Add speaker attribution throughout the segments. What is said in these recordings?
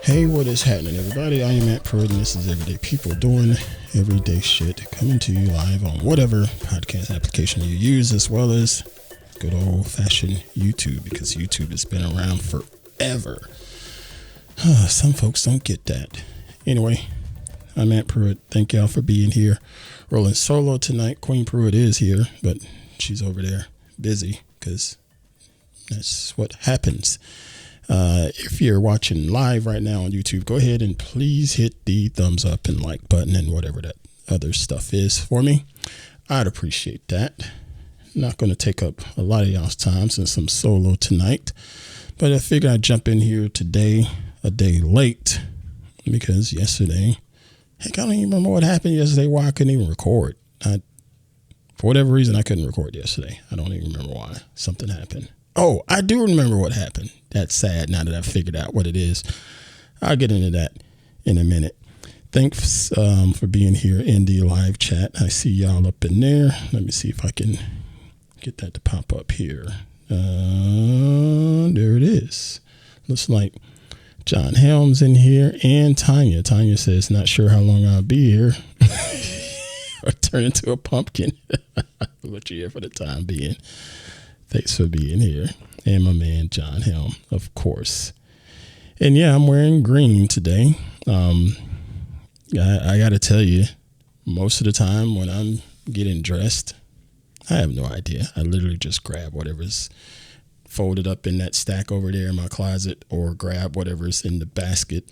Speaker 1: Hey, what is happening, everybody? I am Pruitt, and this is Everyday People Doing Everyday Shit, coming to you live on whatever podcast application you use, as well as good old-fashioned YouTube, because YouTube has been around forever. Some folks don't get that. Anyway, I'm Pruitt. Thank y'all for being here. Rolling solo tonight. Queen Pruitt is here, but she's over there busy, because that's what happens. If you're watching live right now on YouTube, go ahead and please hit the thumbs up and like button and whatever that other stuff is for me. I'd appreciate that. Not going to take up a lot of y'all's time since I'm solo tonight, but I figured I'd jump in here today, a day late, because yesterday, heck, I don't even remember what happened yesterday, why I couldn't even record. For whatever reason, I couldn't record yesterday. I don't even remember why. Something happened. Oh, I do remember what happened. That's sad now that I've figured out what it is. I'll get into that in a minute. Thanks for being here in the live chat. I see y'all up in there. Let me see if I can get that to pop up here. There it is. Looks like John Helms in here and Tanya. Tanya says, not sure how long I'll be here. Or turn into a pumpkin. But you're here for the time being. Thanks for being here. And my man, John Helm, of course. And yeah, I'm wearing green today. I got to tell you, most of the time when I'm getting dressed, I have no idea. I literally just grab whatever's folded up in that stack over there in my closet, or grab whatever's in the basket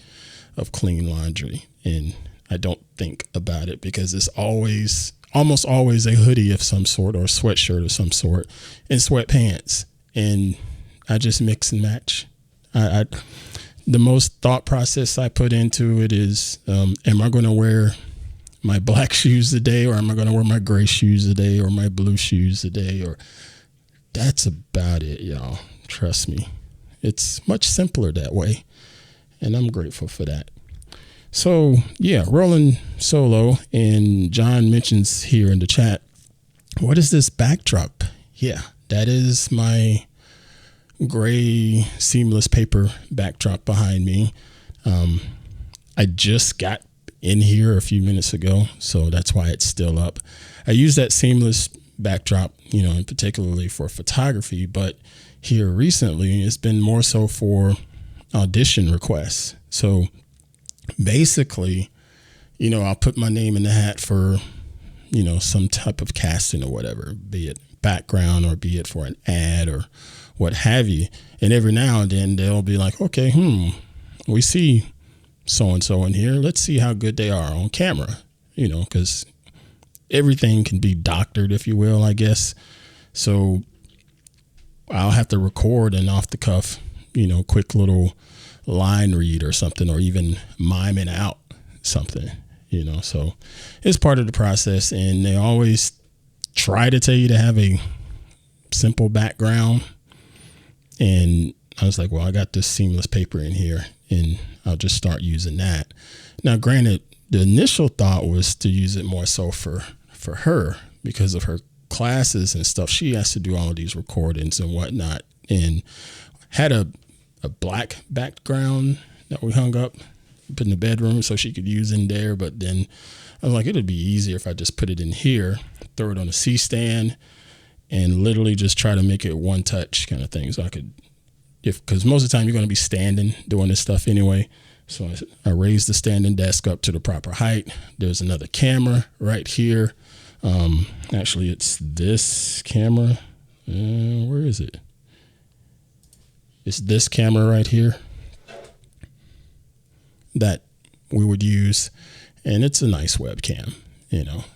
Speaker 1: of clean laundry. And I don't think about it, because it's almost always a hoodie of some sort, or a sweatshirt of some sort, and sweatpants. And I just mix and match. The most thought process I put into it is, am I going to wear my black shoes today, or am I going to wear my gray shoes today, or my blue shoes today? Or that's about it, y'all. Trust me. It's much simpler that way. And I'm grateful for that. So, yeah, rolling solo, and John mentions here in the chat, what is this backdrop? Yeah, that is my gray seamless paper backdrop behind me. I just got in here a few minutes ago, so that's why it's still up. I use that seamless backdrop, and particularly for photography, but here recently it's been more so for audition requests. So basically, I'll put my name in the hat for, some type of casting or whatever, be it background or be it for an ad or what have you. And every now and then they'll be like, okay, we see so-and-so in here. Let's see how good they are on camera, because everything can be doctored, if you will, I guess. So I'll have to record an off the cuff, quick little line read or something, or even miming out something, so it's part of the process. And they always try to tell you to have a simple background. And I was like, well, I got this seamless paper in here, and I'll just start using that. Now, granted, the initial thought was to use it more so for her, because of her classes and stuff. She has to do all of these recordings and whatnot, and had a black background that we hung up, put in the bedroom so she could use in there. But then I was like, it'd be easier if I just put it in here, throw it on a C-stand, and literally just try to make it one touch kind of thing. So I could, because most of the time you're going to be standing doing this stuff anyway. So I raised the standing desk up to the proper height. There's another camera right here. Actually, it's this camera. Where is it? It's this camera right here that we would use, and it's a nice webcam,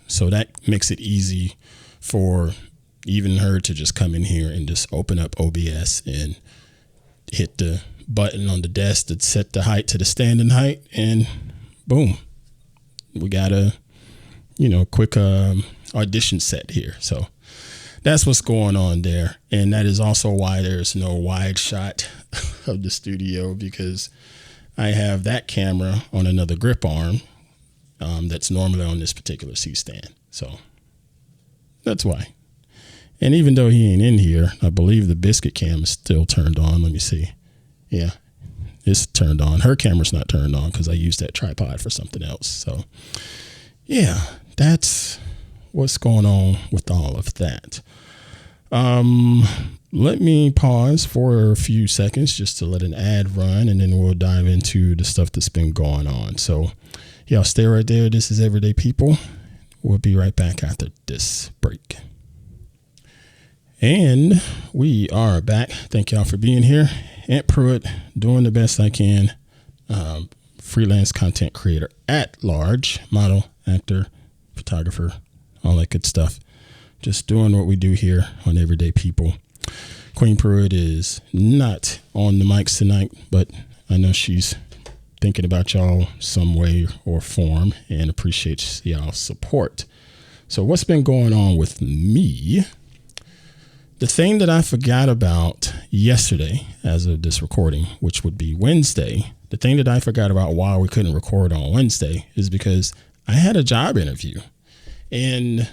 Speaker 1: so that makes it easy for even her to just come in here and just open up OBS and hit the button on the desk to set the height to the standing height, and boom, we got a quick audition set here. So that's what's going on there. And that is also why there's no wide shot of the studio, because I have that camera on another grip arm that's normally on this particular C-stand. So that's why. And even though he ain't in here, I believe the biscuit cam is still turned on. Let me see. Yeah, it's turned on. Her camera's not turned on because I used that tripod for something else. So yeah, that's what's going on with all of that. Let me pause for a few seconds just to let an ad run, and then we'll dive into the stuff that's been going on. So y'all stay right there. This is Everyday People. We'll be right back after this break. And we are back. Thank y'all for being here. Aunt Pruitt, doing the best I can. Freelance content creator at large, model, actor, photographer, all that good stuff. Just doing what we do here on Everyday People. Queen Pruitt is not on the mics tonight, but I know she's thinking about y'all some way or form and appreciates y'all's support. So what's been going on with me? The thing that I forgot about yesterday as of this recording, which would be Wednesday, the thing that I forgot about why we couldn't record on Wednesday is because I had a job interview. And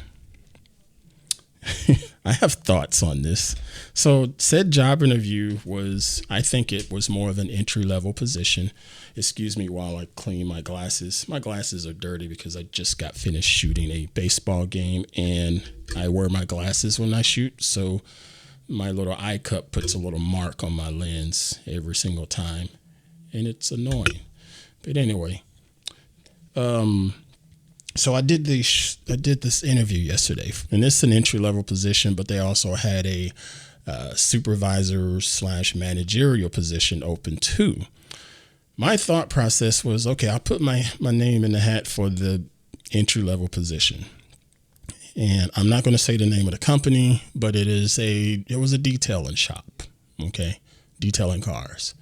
Speaker 1: I have thoughts on this. So said job interview was, I think it was more of an entry-level position. Excuse me while I clean my glasses. My glasses are dirty because I just got finished shooting a baseball game and I wear my glasses when I shoot. So my little eye cup puts a little mark on my lens every single time. And it's annoying. But anyway, so I did this interview yesterday, and it's an entry-level position, but they also had a supervisor / managerial position open too. My thought process was, okay, I'll put my name in the hat for the entry-level position. And I'm not going to say the name of the company, but it was a detailing shop, okay, detailing cars.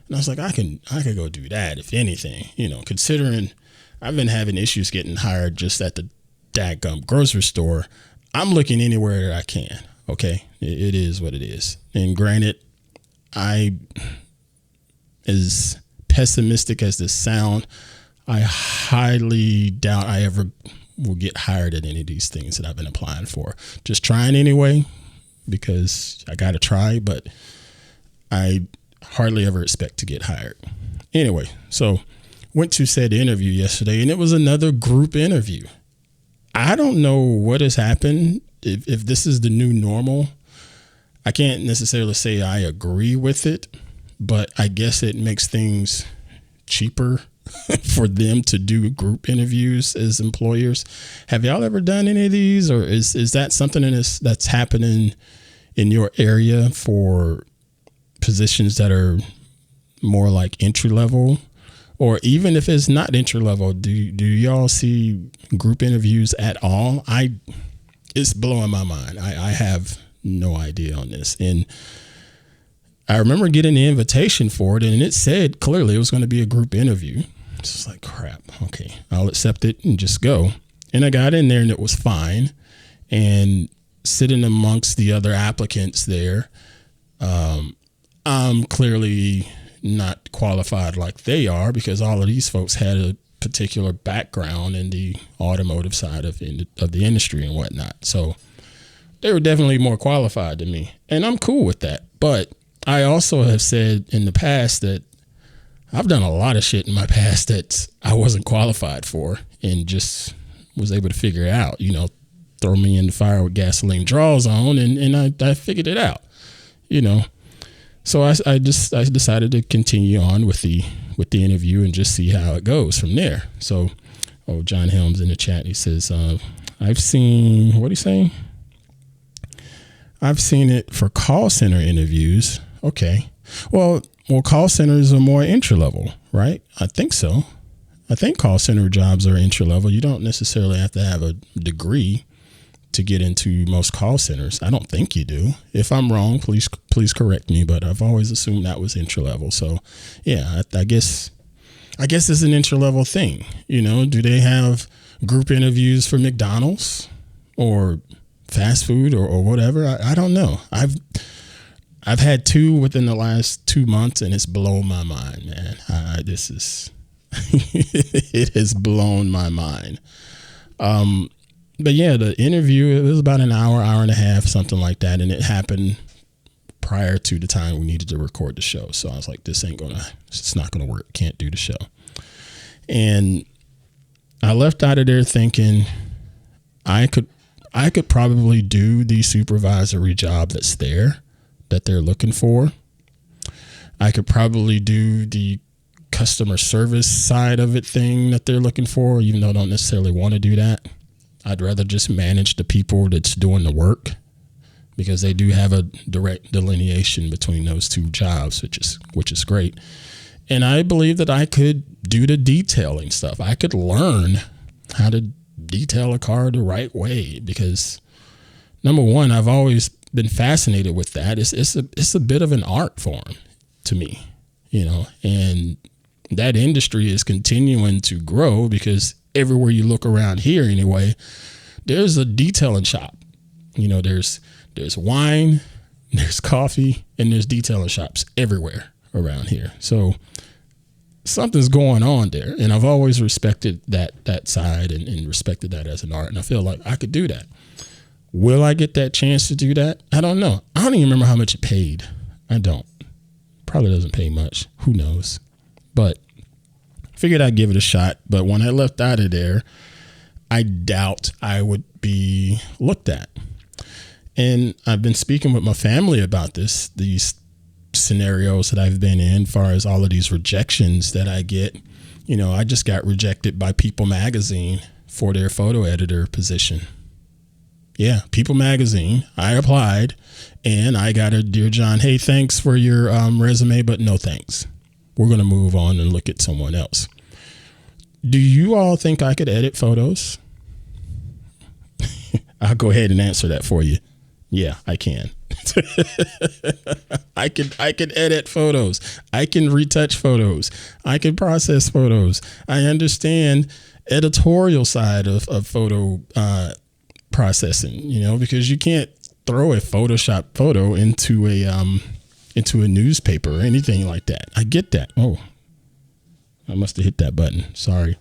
Speaker 1: And I was like, I could go do that if anything, considering I've been having issues getting hired just at the dadgum grocery store. I'm looking anywhere that I can. Okay. It is what it is. And granted, as pessimistic as this sound, I highly doubt I ever will get hired at any of these things that I've been applying for. Just trying anyway, because I got to try, but I hardly ever expect to get hired. Anyway, so went to said interview yesterday, and it was another group interview. I don't know what has happened, if this is the new normal. I can't necessarily say I agree with it, but I guess it makes things cheaper for them to do group interviews as employers. Have y'all ever done any of these, or is that something that's happening in your area for positions that are more like entry level? Or even if it's not entry level, do y'all see group interviews at all? It's blowing my mind. I have no idea on this. And I remember getting the invitation for it, and it said clearly it was going to be a group interview. It's just like, crap. Okay, I'll accept it and just go. And I got in there and it was fine. And sitting amongst the other applicants there, I'm clearly not qualified like they are, because all of these folks had a particular background in the automotive side of the industry and whatnot. So they were definitely more qualified than me, and I'm cool with that. But I also have said in the past that I've done a lot of shit in my past that I wasn't qualified for and just was able to figure it out, throw me in the fire with gasoline draws on, and I figured it out, So I decided to continue on with the interview and just see how it goes from there. So, John Helms in the chat, he says, I've seen, what are you saying? I've seen it for call center interviews. Okay. Well, call centers are more entry level, right? I think so. I think call center jobs are entry level. You don't necessarily have to have a degree to get into most call centers. I don't think you do. If I'm wrong, please correct me, but I've always assumed that was entry level. So yeah, I guess it's an entry level thing. Do they have group interviews for McDonald's or fast food or whatever? I don't know. I've had 2 within the last 2 months, and it's blown my mind, man. It has blown my mind. But yeah, the interview, it was about an hour and a half, something like that. And it happened prior to the time we needed to record the show. So I was like, it's not gonna work. Can't do the show. And I left out of there thinking I could probably do the supervisory job that they're looking for. I could probably do the customer service side of it thing that they're looking for, even though I don't necessarily want to do that. I'd rather just manage the people that's doing the work, because they do have a direct delineation between those two jobs, which is great. And I believe that I could do the detailing stuff. I could learn how to detail a car the right way, because number one, I've always been fascinated with that. It's a bit of an art form to me, and that industry is continuing to grow, because everywhere you look around here anyway, there's a detailing shop. There's wine, there's coffee, and there's detailing shops everywhere around here. So something's going on there. And I've always respected that side and respected that as an art. And I feel like I could do that. Will I get that chance to do that? I don't know. I don't even remember how much it paid. I don't. Probably doesn't pay much. Who knows? But figured I'd give it a shot. But when I left out of there, I doubt I would be looked at. And I've been speaking with my family about these scenarios that I've been in, as far as all of these rejections that I get. I just got rejected by People Magazine for their photo editor position. Yeah, People Magazine. I applied and I got a "Dear John, hey, thanks for your resume, but no thanks. We're going to move on and look at someone else." Do you all think I could edit photos? I'll go ahead and answer that for you. Yeah, I can. I can edit photos. I can retouch photos. I can process photos. I understand editorial side of photo processing, because you can't throw a Photoshop photo into a newspaper or anything like that. I get that. Oh, I must have hit that button. Sorry.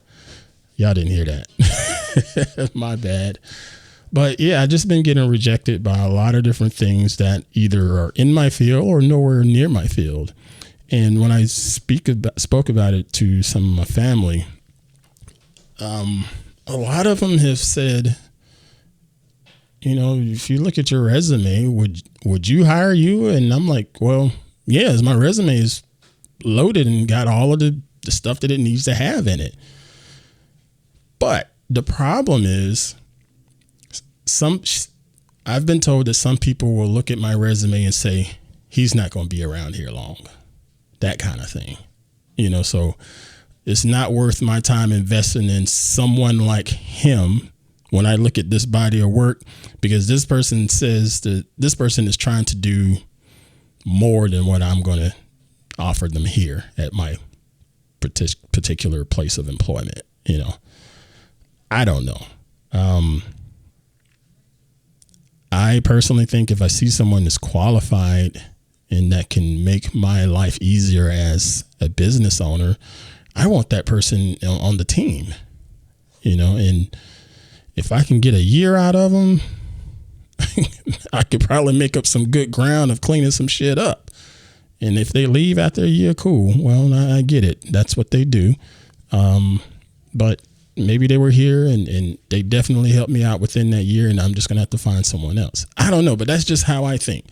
Speaker 1: Y'all didn't hear that. My bad. But yeah, I just been getting rejected by a lot of different things that either are in my field or nowhere near my field. And when I spoke about it to some of my family, a lot of them have said, if you look at your resume, would you hire you? And I'm like, well, yes, my resume is loaded and got all of the stuff that it needs to have in it. But the problem is, I've been told that some people will look at my resume and say, he's not going to be around here long. That kind of thing. So it's not worth my time investing in someone like him when I look at this body of work, because this person says that this person is trying to do more than what I'm going to offer them here at my particular place of employment. I don't know. I personally think if I see someone that's qualified and that can make my life easier as a business owner, I want that person on the team, and if I can get a year out of them, I could probably make up some good ground of cleaning some shit up. And if they leave after a year, cool. Well, I get it. That's what they do. But maybe they were here and they definitely helped me out within that year, and I'm just going to have to find someone else. I don't know, but that's just how I think.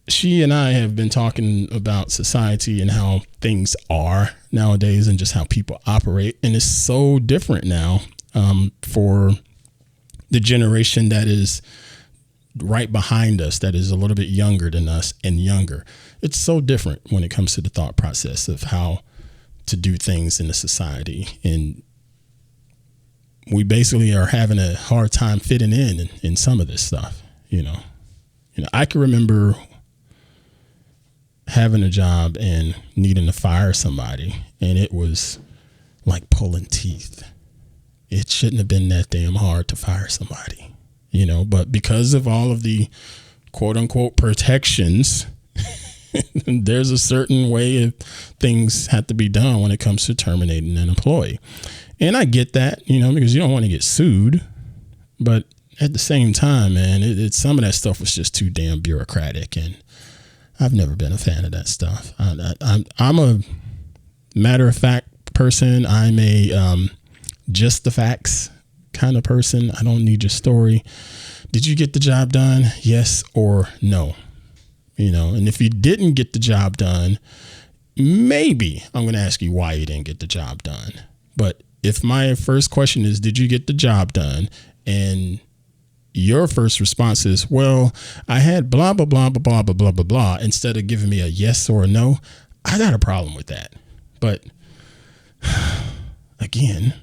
Speaker 1: She and I have been talking about society and how things are nowadays and just how people operate. And it's so different now for the generation that is right behind us, that is a little bit younger than us and younger. It's so different when it comes to the thought process of how to do things in the society. And we basically are having a hard time fitting in some of this stuff. I can remember having a job and needing to fire somebody, and it was like pulling teeth. It shouldn't have been that damn hard to fire somebody, but because of all of the quote unquote protections, there's a certain way of things have to be done when it comes to terminating an employee. And I get that, because you don't want to get sued, but at the same time, man, some of that stuff was just too damn bureaucratic. And I've never been a fan of that stuff. I'm a matter of fact person. I'm a just the facts kind of person. I don't need your story. Did you get the job done? Yes or no? And if you didn't get the job done, maybe I'm going to ask you why you didn't get the job done. But if my first question is, did you get the job done? And your first response is, well, I had blah, blah, blah, blah, blah, blah, blah, blah, blah, instead of giving me a yes or a no, I got a problem with that. But again,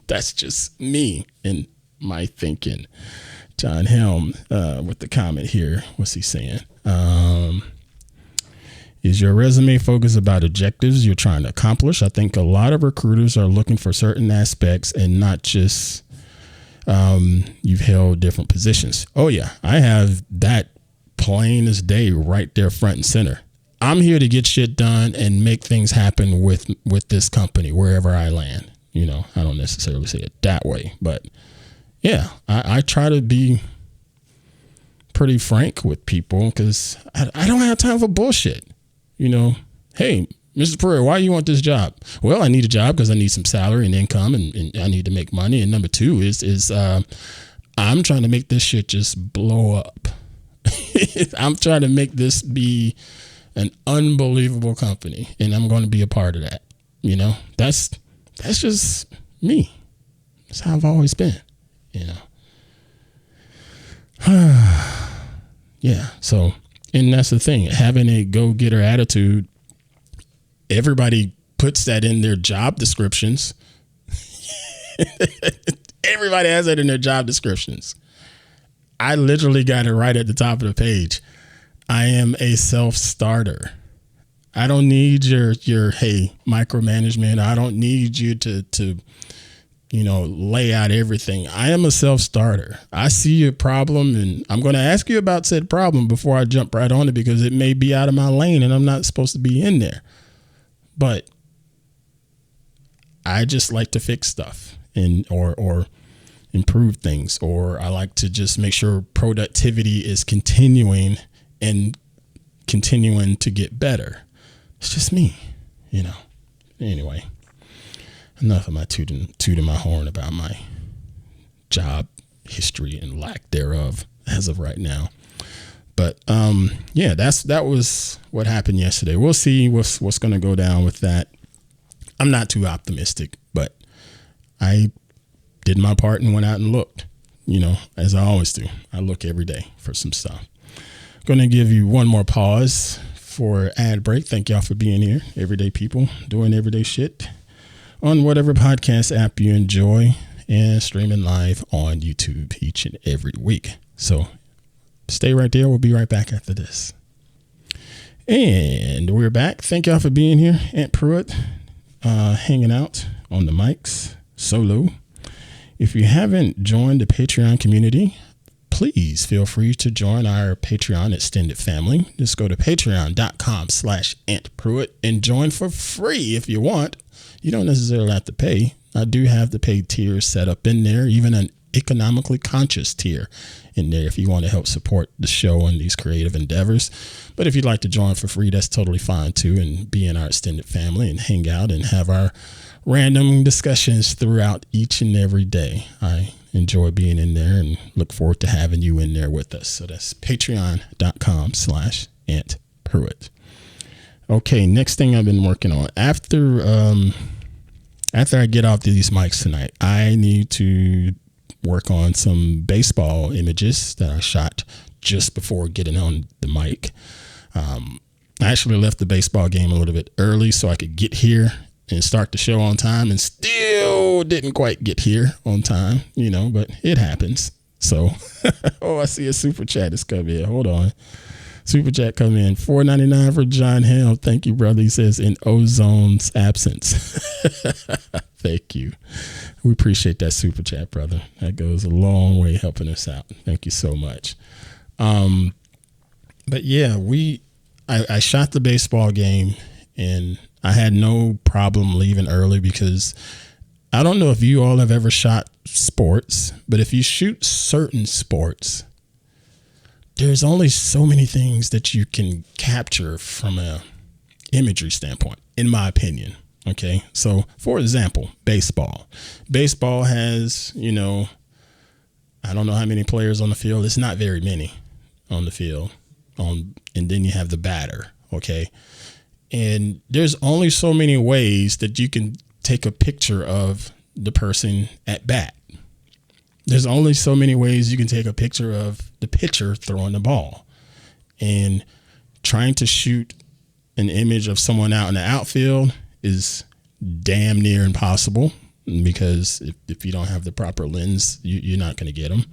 Speaker 1: that's just me and my thinking. John Helm with the comment here. What's he saying? Is your resume focused about objectives you're trying to accomplish? I think a lot of recruiters are looking for certain aspects and not just you've held different positions. Oh, yeah, I have that plain as day right there front and center. I'm here to get shit done and make things happen with this company wherever I land. I don't necessarily say it that way, but yeah, I try to be pretty frank with people because I don't have time for bullshit. Hey, Mr. Pruitt, why do you want this job? Well, I need a job because I need some salary and income and I need to make money. And number two is I'm trying to make this shit just blow up. I'm trying to make this be an unbelievable company and I'm going to be a part of that. That's just me. That's how I've always been. Yeah. So, and that's the thing, having a go-getter attitude, everybody puts that in their job descriptions. Everybody has that in their job descriptions. I literally got it right at the top of the page. I am a self-starter. I don't need your micromanagement. I don't need you to lay out everything. I am a self-starter. I see a problem and I'm going to ask you about said problem before I jump right on it because it may be out of my lane and I'm not supposed to be in there. But I just like to fix stuff or improve things, or I like to just make sure productivity is continuing to get better. It's just me, Anyway, enough of my tooting my horn about my job history and lack thereof as of right now. But yeah, that was what happened yesterday. We'll see what's going to go down with that. I'm not too optimistic, but I did my part and went out and looked, as I always do. I look every day for some stuff. Going to give you one more pause for ad break. Thank y'all for being here. Everyday people doing everyday shit on whatever podcast app you enjoy and streaming live on YouTube each and every week. So stay right there. We'll be right back after this. And we're back. Thank y'all for being here. Aunt Pruitt hanging out on the mics solo. If you haven't joined the Patreon community, please feel free to join our Patreon extended family. Just go to patreon.com/Aunt Pruitt and join for free if you want. You don't necessarily have to pay. I do have the paid tiers set up in there, even an economically conscious tier in there if you want to help support the show and these creative endeavors. But if you'd like to join for free, that's totally fine too, and be in our extended family and hang out and have our random discussions throughout each and every day. I enjoy being in there and look forward to having you in there with us. So that's patreon.com/Aunt Pruitt. Okay, next thing I've been working on. After I get off these mics tonight, I need to work on some baseball images that I shot just before getting on the mic. I actually left the baseball game a little bit early so I could get here and start the show on time, and still didn't quite get here on time, but it happens. So, oh, I see a super chat has come in. Hold on. Super chat come in. $4.99 for John Helm. Thank you, brother. He says, in Ozone's absence. Thank you. We appreciate that super chat, brother. That goes a long way helping us out. Thank you so much. But yeah, I shot the baseball game and I had no problem leaving early because I don't know if you all have ever shot sports, but if you shoot certain sports, there's only so many things that you can capture from a imagery standpoint, in my opinion. Okay. So for example, baseball has, I don't know how many players on the field. It's not very many on the field. And then you have the batter. Okay. And there's only so many ways that you can take a picture of the person at bat. There's only so many ways you can take a picture of the pitcher throwing the ball. And trying to shoot an image of someone out in the outfield is damn near impossible, because if you don't have the proper lens, you're not going to get them,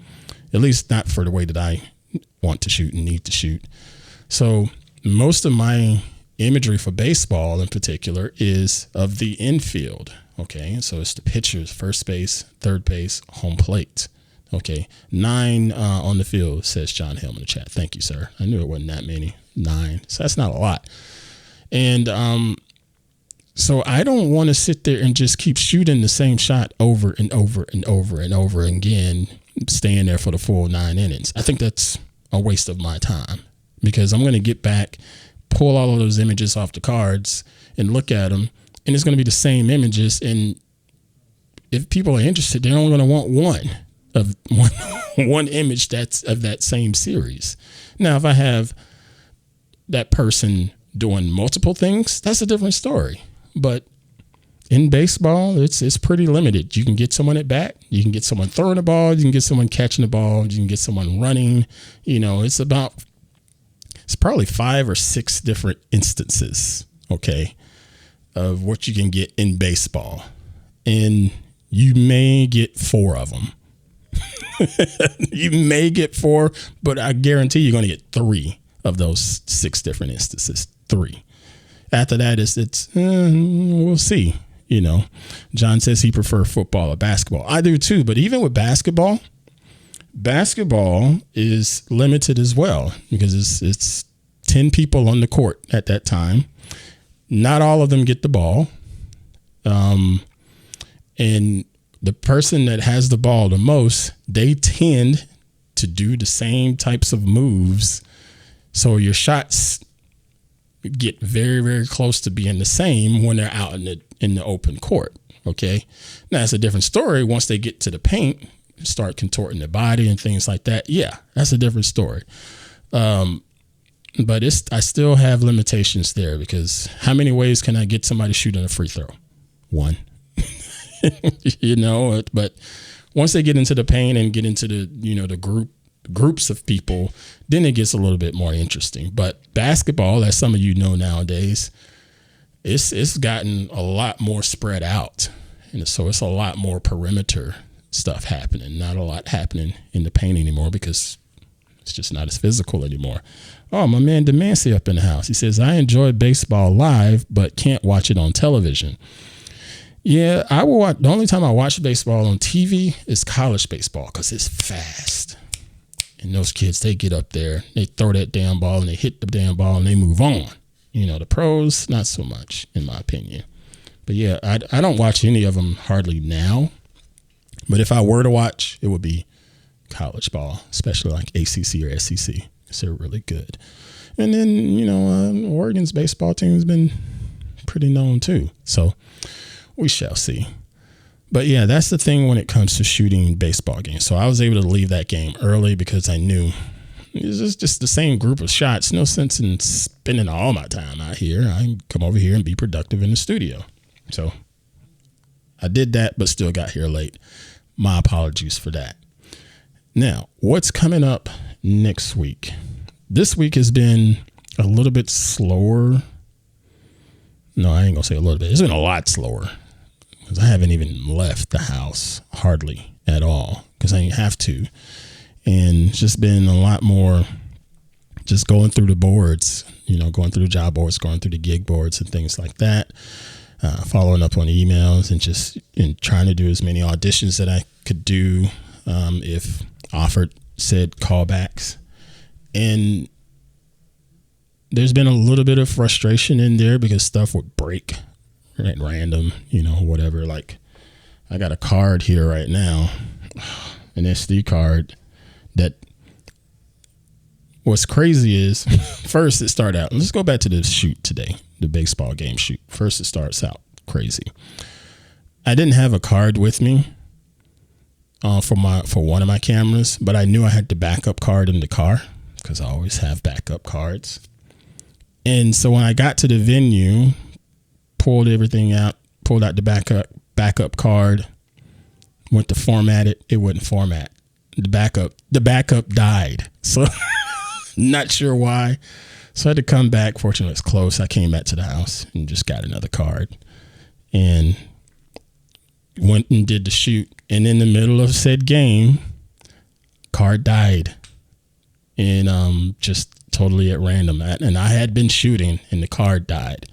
Speaker 1: at least not for the way that I want to shoot and need to shoot. So most of my imagery for baseball in particular is of the infield. Okay, so it's the pitchers, first base, third base, home plate. Okay, 9 on the field, says John Helm in the chat. Thank you, sir. I knew it wasn't that many. 9, so that's not a lot. And so I don't want to sit there and just keep shooting the same shot over and over and over and over again, staying there for the full 9 innings. I think that's a waste of my time, because I'm going to get back, pull all of those images off the cards and look at them, and it's going to be the same images. And if people are interested, they're only going to want one image that's of that same series. Now, if I have that person doing multiple things, that's a different story. But in baseball, it's pretty limited. You can get someone at bat, you can get someone throwing the ball, you can get someone catching the ball, you can get someone running. It's probably 5 or 6 different instances, okay, of what you can get in baseball. And you may get 4 of them. You may get 4, but I guarantee you're going to get 3 of those 6 different instances. 3. After that, it's we'll see. John says he prefers football or basketball. I do too, but even with basketball is limited as well, because it's 10 people on the court at that time. Not all of them get the ball. And the person that has the ball the most, they tend to do the same types of moves. So your shots get very, very close to being the same when they're out in the open court. Okay. Now it's a different story. Once they get to the paint, start contorting their body and things like that. Yeah, that's a different story. But I still have limitations there, because how many ways can I get somebody shooting a free throw? 1. But once they get into the paint and get into the groups of people, then it gets a little bit more interesting. But basketball, as some of you know nowadays, it's gotten a lot more spread out. And so it's a lot more perimeter stuff happening, not a lot happening in the paint anymore, because it's just not as physical anymore. Oh, my man Demancey up in the house. He says, I enjoy baseball live, but can't watch it on television. Yeah, I will watch. The only time I watch baseball on TV is college baseball, because it's fast. And those kids, they get up there, they throw that damn ball and they hit the damn ball and they move on. The pros, not so much, in my opinion. But yeah, I don't watch any of them hardly now. But if I were to watch, it would be college ball, especially like ACC or SEC. They're really good. And then, Oregon's baseball team has been pretty known too. So we shall see. But yeah, that's the thing when it comes to shooting baseball games. So I was able to leave that game early, because I knew it was just the same group of shots. No sense in spending all my time out here. I can come over here and be productive in the studio. So I did that, but still got here late. My apologies for that. Now, what's coming up next week? This week has been a little bit slower. No, I ain't gonna say a little bit. It's been a lot slower, because I haven't even left the house hardly at all, because I didn't have to. And it's just been a lot more just going through the boards, going through the job boards, going through the gig boards and things like that, following up on emails, and just trying to do as many auditions that I could do if offered said callbacks. And there's been a little bit of frustration in there, because stuff would break at random, whatever. Like, I got a card here right now, an SD card that what's crazy is first it started out. Let's go back to the shoot today, the baseball game shoot. First it starts out crazy. I didn't have a card with me for one of my cameras, but I knew I had the backup card in the car because I always have backup cards. And so when I got to the venue, pulled everything out, pulled out the backup card, went to format it. It wouldn't format. The backup died. So not sure why. So I had to come back. Fortunately, it's close. I came back to the house and just got another card and went and did the shoot. And in the middle of said game, card died. And just totally at random. And I had been shooting and the card died.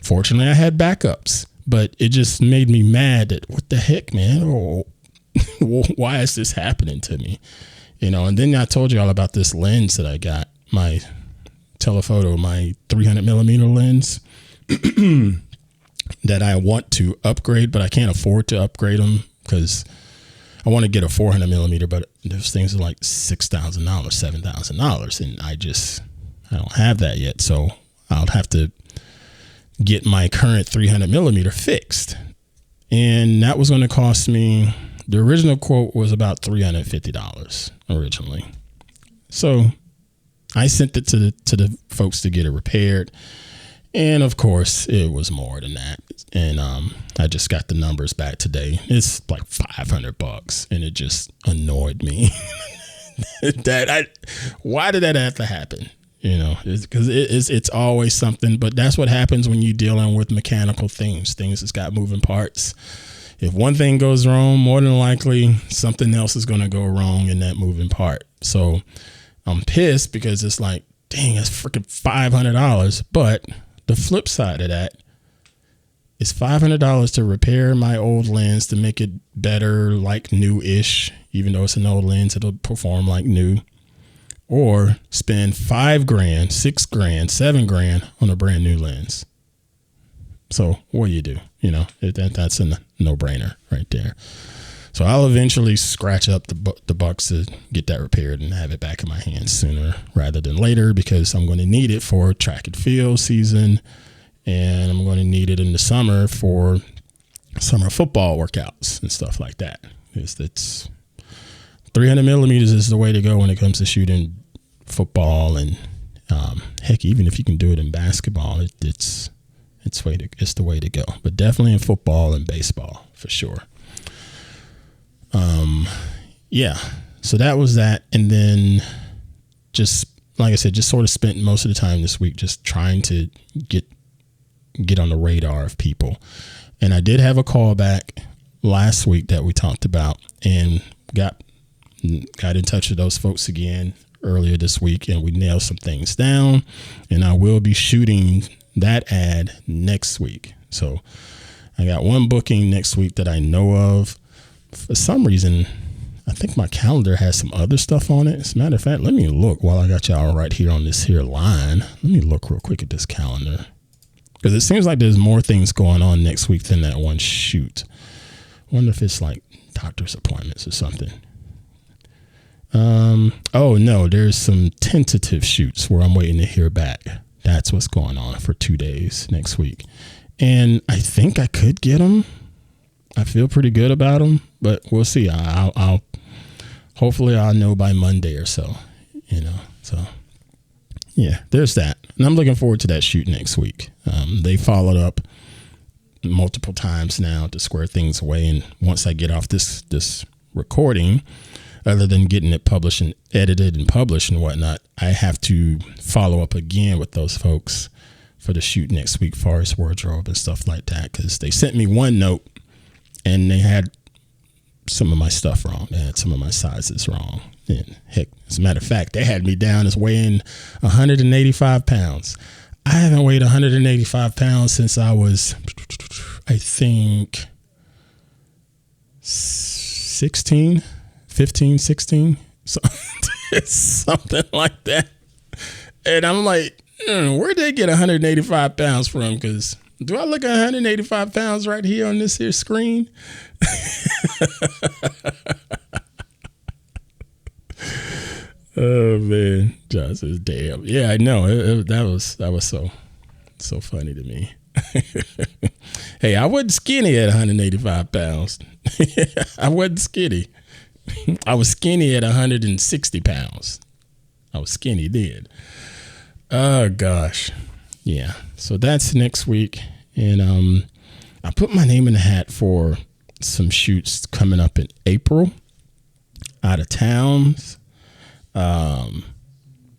Speaker 1: Fortunately, I had backups, but it just made me mad that what the heck, man? Oh, why is this happening to me? And then I told you all about this lens that I got, my telephoto, my 300 millimeter lens that I want to upgrade, but I can't afford to upgrade them because I want to get a 400 millimeter, but those things are like $6,000, $7,000. And I don't have that yet. So I'll have to get my current 300 millimeter fixed. And that was going to cost me, the original quote was about $350 originally. So I sent it to the folks to get it repaired. And of course it was more than that. And I just got the numbers back today. It's like $500 and it just annoyed me why did that have to happen? Because it's always something, but that's what happens when you're dealing with mechanical things that's got moving parts. If one thing goes wrong, more than likely something else is going to go wrong in that moving part. So I'm pissed because it's like, dang, that's freaking $500. But the flip side of that is $500 to repair my old lens to make it better, like new-ish, even though it's an old lens, it'll perform like new. Or spend $5,000, $6,000, $7,000 on a brand new lens. So what do you do? That's a no-brainer right there. So I'll eventually scratch up the bucks to get that repaired and have it back in my hands sooner rather than later, because I'm going to need it for track and field season, and I'm going to need it in the summer for summer football workouts and stuff like that. It's 300 millimeters is the way to go when it comes to shooting football, and heck, even if you can do it in basketball, it's the way to go. But definitely in football and baseball for sure. Yeah. So that was that, and then just like I said, just sort of spent most of the time this week just trying to get on the radar of people. And I did have a call back last week that we talked about, and got in touch with those folks again earlier this week, and we nailed some things down, and I will be shooting that ad next week. So I got one booking next week that I know of. For some reason, I think my calendar has some other stuff on it. As a matter of fact, let me look while I got y'all right here on this here line. Let me look real quick at this calendar, because it seems like there's more things going on next week than that one shoot. Wonder if it's like doctor's appointments or something. Oh no, there's some tentative shoots where I'm waiting to hear back. That's what's going on for 2 days next week. And I think I could get them. I feel pretty good about them, but we'll see. I'll hopefully I'll know by Monday or so, so yeah, there's that. And I'm looking forward to that shoot next week. They followed up multiple times now to square things away. And once I get off this recording, other than getting it published and edited and published and whatnot, I have to follow up again with those folks for the shoot next week, far as wardrobe and stuff like that. Because they sent me one note and they had some of my stuff wrong. They had some of my sizes wrong. And heck, as a matter of fact, they had me down as weighing 185 pounds. I haven't weighed 185 pounds since I was, I think, 15, 16, so something like that. And I'm like, where'd they get 185 pounds from? Because do I look at 185 pounds right here on this here screen? Oh man, John says, "Damn, yeah, I know." That was so funny to me. Hey, I wasn't skinny at 185 pounds. I wasn't skinny. I was skinny at 160 pounds. I was skinny then. Oh gosh, yeah. So that's next week, and I put my name in the hat for some shoots coming up in April, out of towns.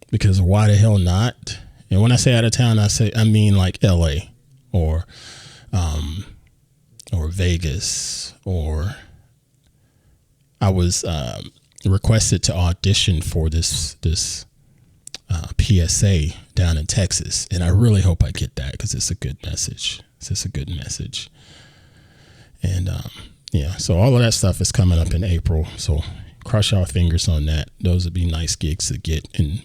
Speaker 1: Because why the hell not? And when I say out of town, I mean like LA or Vegas, or I was requested to audition for this PSA down in Texas, and I really hope I get that because it's a good message. It's just a good message, and yeah. So all of that stuff is coming up in April. So cross your fingers on that. Those would be nice gigs to get and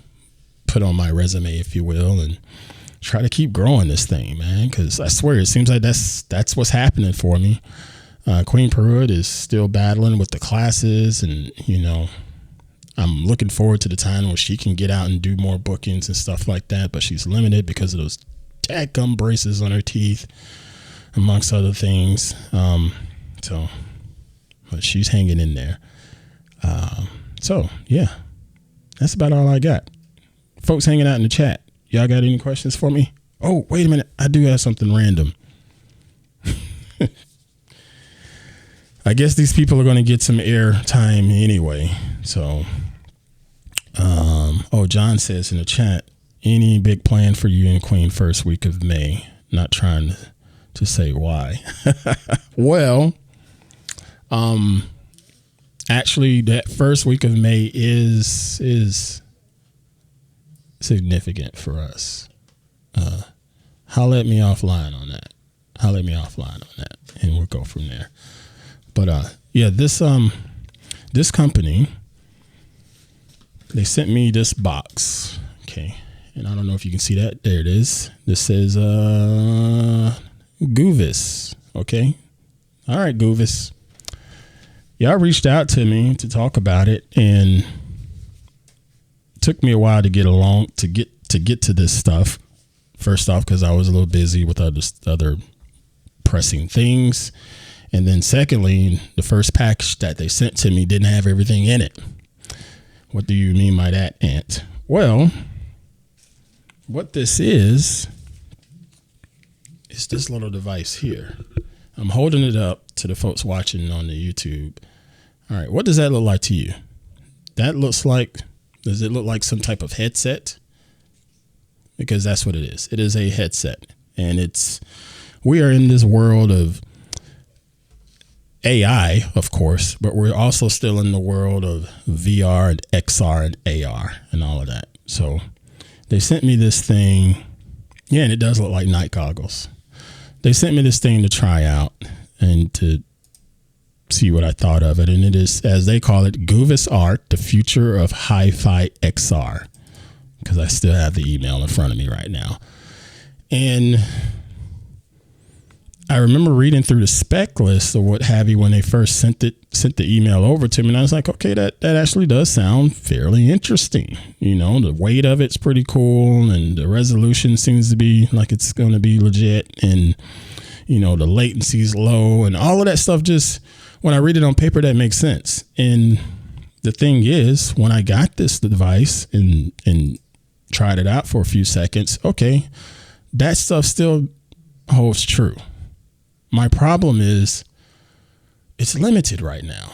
Speaker 1: put on my resume, if you will, and try to keep growing this thing, man. Because I swear, it seems like that's what's happening for me. Queen Pruitt is still battling with the classes, and I'm looking forward to the time where she can get out and do more bookings and stuff like that. But she's limited because of those dadgum braces on her teeth, amongst other things. But she's hanging in there. So yeah, that's about all I got. Folks hanging out in the chat, y'all got any questions for me? Oh, wait a minute. I do have something random. I guess these people are going to get some air time anyway. So, John says in the chat, any big plan for you and Queen first week of May? Not trying to say why. Well, actually, that first week of May is significant for us. Holler at me offline on that. And we'll go from there. But yeah, this company, they sent me this box. Okay, and I don't know if you can see that. There it is. This says Goovis. Okay, all right, Goovis. Y'all reached out to me to talk about it, and it took me a while to get to this stuff. First off, because I was a little busy with other pressing things, and then secondly, the first package that they sent to me didn't have everything in it. What do you mean by that, Ant? Well, what this is this little device here. I'm holding it up to the folks watching on the YouTube. All right, what does that look like to you? Does it look like some type of headset? Because that's what it is. It is a headset. And we are in this world of AI, of course, but we're also still in the world of VR and XR and AR and all of that. So they sent me this thing. Yeah, and it does look like night goggles. They sent me this thing to try out and to see what I thought of it. And it is, as they call it, Goovis Art, the future of hi-fi XR. Because I still have the email in front of me right now. And I remember reading through the spec list or what have you when they first sent the email over to me. And I was like, okay, that actually does sound fairly interesting. The weight of it's pretty cool, and the resolution seems to be like it's going to be legit. And, the latency's low and all of that stuff. Just when I read it on paper, that makes sense. And the thing is, when I got this device and tried it out for a few seconds, okay, that stuff still holds true. My problem is it's limited right now.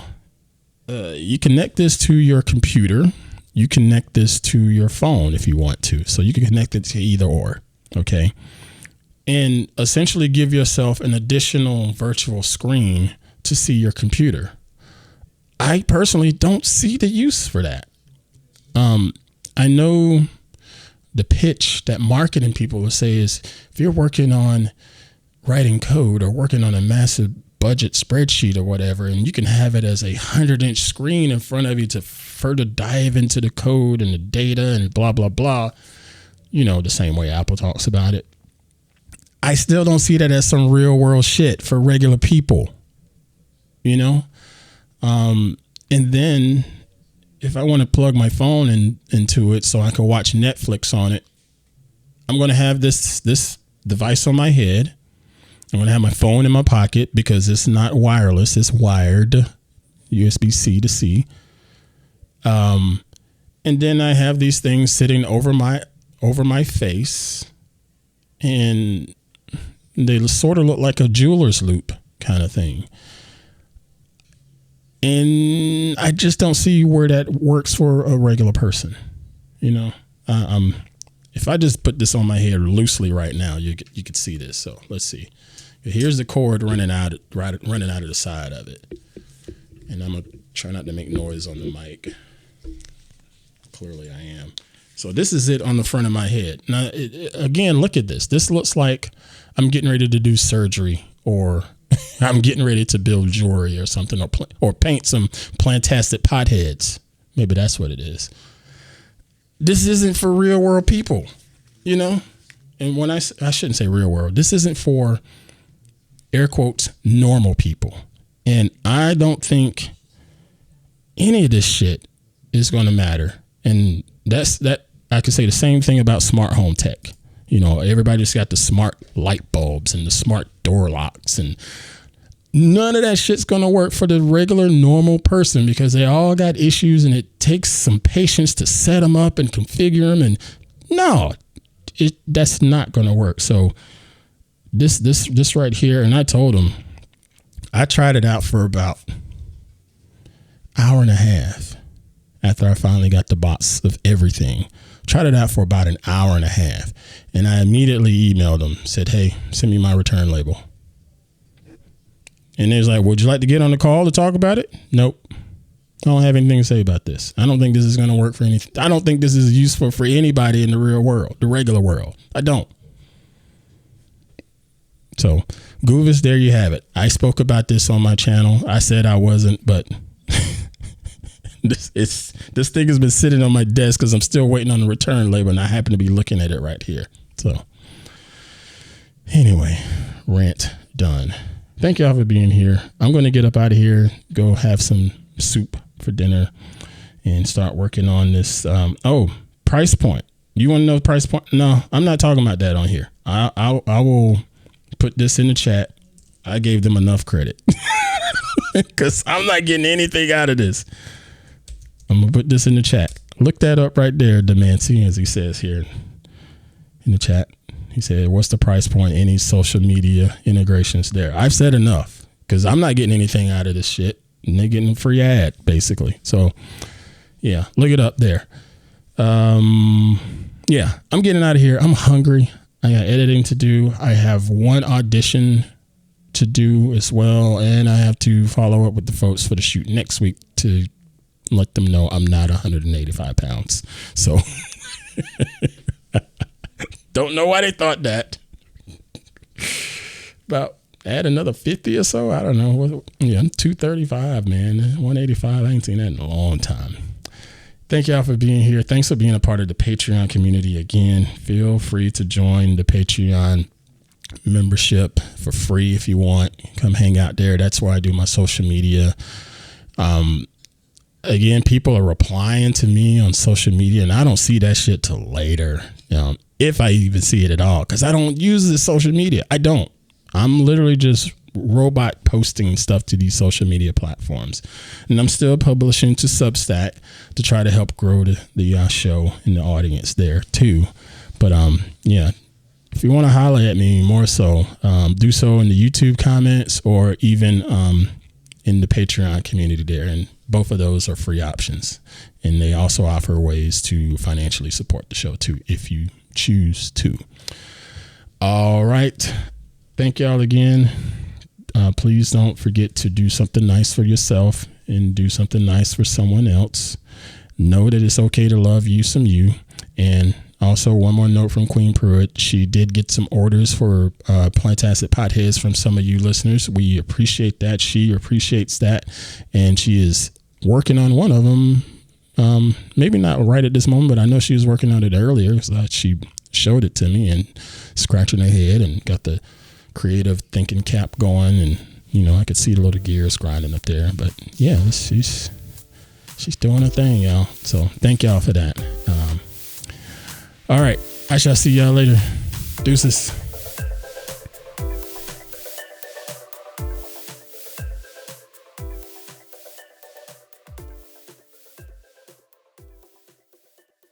Speaker 1: You connect this to your computer. You connect this to your phone if you want to. So you can connect it to either or. Okay. And essentially give yourself an additional virtual screen to see your computer. I personally don't see the use for that. I know the pitch that marketing people will say is, if you're working on writing code or working on a massive budget spreadsheet or whatever, and you can have it as a 100-inch screen in front of you to further dive into the code and the data and blah, blah, blah, the same way Apple talks about it. I still don't see that as some real world shit for regular people, And then if I want to plug my phone into it so I can watch Netflix on it, I'm going to have this device on my head. I'm going to have my phone in my pocket because it's not wireless. It's wired, USB-C to C. And then I have these things sitting over my face, and they sort of look like a jeweler's loop kind of thing. And I just don't see where that works for a regular person. You know, if I just put this on my head loosely right now, you could see this. So let's see. Here's the cord running out of the side of it. And I'm going to try not to make noise on the mic. Clearly I am. So this is it on the front of my head. Now, again, look at this. This looks like I'm getting ready to do surgery, or I'm getting ready to build jewelry or something, or paint some plantastic potheads. Maybe that's what it is. This isn't for real world people, you know? And when I shouldn't say real world, this isn't for air quotes normal people. And I don't think any of this shit is going to matter. And that I could say the same thing about smart home tech. You know, everybody's got the smart light bulbs and the smart door locks, and none of that shit's going to work for the regular normal person because they all got issues, and it takes some patience to set them up and configure them. And no, that's not going to work. So this right here, and I told them, I tried it out for about an hour and a half after I finally got the box of everything. Tried it out for about an hour and a half, and I immediately emailed them, said, hey, send me my return label. And they was like, would you like to get on the call to talk about it? Nope. I don't have anything to say about this. I don't think this is going to work for anything. I don't think this is useful for anybody in the real world, the regular world. I don't. So, Goovis, there you have it. I spoke about this on my channel. I said I wasn't, but this thing has been sitting on my desk because I'm still waiting on the return label, and I happen to be looking at it right here. So, anyway, rant done. Thank y'all for being here. I'm going to get up out of here, go have some soup for dinner, and start working on this. Price point. You want to know the price point? No, I'm not talking about that on here. I will put this in the chat. I gave them enough credit because I'm not getting anything out of this. I'm going to put this in the chat. Look that up right there, Demancy, as he says here in the chat. He said, what's the price point? Any social media integrations there? I've said enough because I'm not getting anything out of this shit. And they're getting a free ad, basically. So, yeah, look it up there. Yeah, I'm getting out of here. I'm hungry. I got editing to do. I have one audition to do as well. And I have to follow up with the folks for the shoot next week to let them know I'm not 185 pounds. So don't know why they thought that. About add another 50 or so. I don't know. Yeah, I'm 235, man. 185. I ain't seen that in a long time. Thank y'all for being here. Thanks for being a part of the Patreon community again. Feel free to join the Patreon membership for free if you want. Come hang out there. That's where I do my social media. Again, people are replying to me on social media, and I don't see that shit till later. If I even see it at all, because I don't use the social media. I don't. I'm literally just robot posting stuff to these social media platforms, and I'm still publishing to Substack to try to help grow the show and the audience there too. But yeah, if you want to holler at me more so, do so in the YouTube comments or even in the Patreon community there, and both of those are free options, and they also offer ways to financially support the show too if you choose to. All right, thank y'all again. Please don't forget to do something nice for yourself and do something nice for someone else. Know that it's okay to love you some you. And also, one more note from Queen Pruitt. She did get some orders for Plantastic Potheads from some of you listeners. We appreciate that. She appreciates that. And she is working on one of them. Maybe not right at this moment, but I know she was working on it earlier. So she showed it to me and scratching her head and got the creative thinking cap going, and I could see the little gears grinding up there. But yeah, she's She's doing her thing, y'all. So thank y'all for that. All right. I shall see y'all later. Deuces.